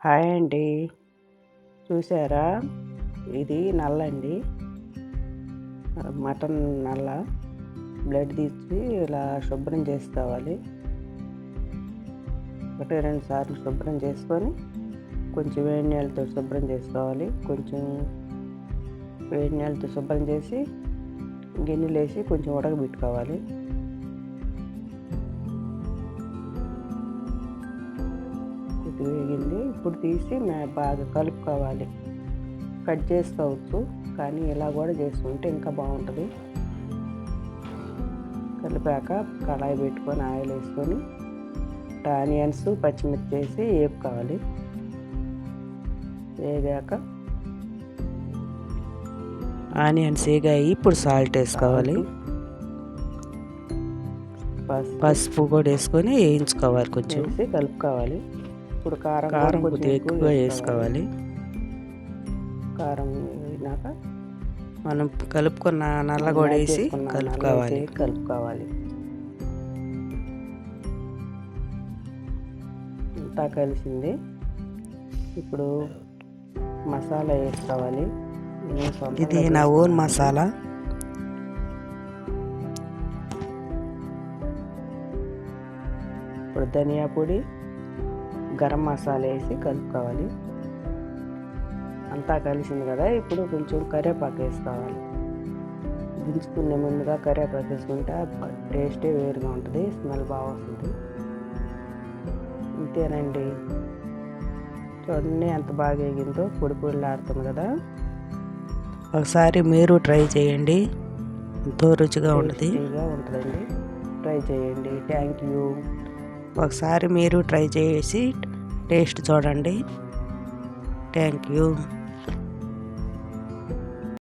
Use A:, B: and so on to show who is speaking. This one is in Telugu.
A: హాయ్ అండి. చూసారా, ఇది నల్ల అండి, మటన్ నల్ల. బ్లడ్ తీసి ఇలా శుభ్రం చేసుకోవాలి. 1-2 సార్లు శుభ్రం చేసుకొని కొంచెం వేడి నీళ్ళతో శుభ్రం చేసుకోవాలి. కొంచెం వేడి నీళ్ళతో శుభ్రం చేసి గిన్నెలు వేసి కొంచెం ఉడకబెట్టుకోవాలి. వేగింది, ఇప్పుడు తీసి బాగా కలుపుకోవాలి. కట్ చేసుకోవచ్చు, కానీ ఇలా కూడా చేసుకుంటే ఇంకా బాగుంటుంది. కలిపాక కళాయి పెట్టుకొని ఆయిల్ వేసుకొని ఆనియన్స్ పచ్చిమిర్చి వేసి వేపుకోవాలి. వేగాక ఆనియన్స్ వేగాయి, ఇప్పుడు సాల్ట్ వేసుకోవాలి. పసుపు కూడా వేసుకొని వేయించుకోవాలి. కొంచెం వేసి కలుపుకోవాలి. ఇప్పుడు కారం కొద్దిగా ఎక్కువగా వేసుకోవాలి. కారం వేసినాక మనం కలుపుకున్న నల్ల కూడా వేసి కలుపుకోవాలి. అంతా కలిసింది. ఇప్పుడు మసాలా వేసుకోవాలి. ఇది నా ఓన్ మసాలా. ఇప్పుడు ధనియా పొడి, గరం మసాలా వేసి కలుపుకోవాలి. అంతా కలిసింది కదా, ఇప్పుడు కొంచెం కరివేపాకు వేసుకోవాలి. దించుకునే ముందుగా కరివేపాకు వేసుకుంటే టేస్టే వేరుగా ఉంటుంది, స్మెల్ బాగా వస్తుంది. ఇంతేనండి. చూడండి ఎంత బాగా వేగిందో, పొడి పొడిలాడుతుంది కదా. ఒకసారి మీరు ట్రై చేయండి, ఎంతో రుచిగా ఉంటుందండి. ట్రై చేయండి. Thank you. ఒకసారి మీరు ట్రై చేసి టేస్ట్ చూడండి. Thank you.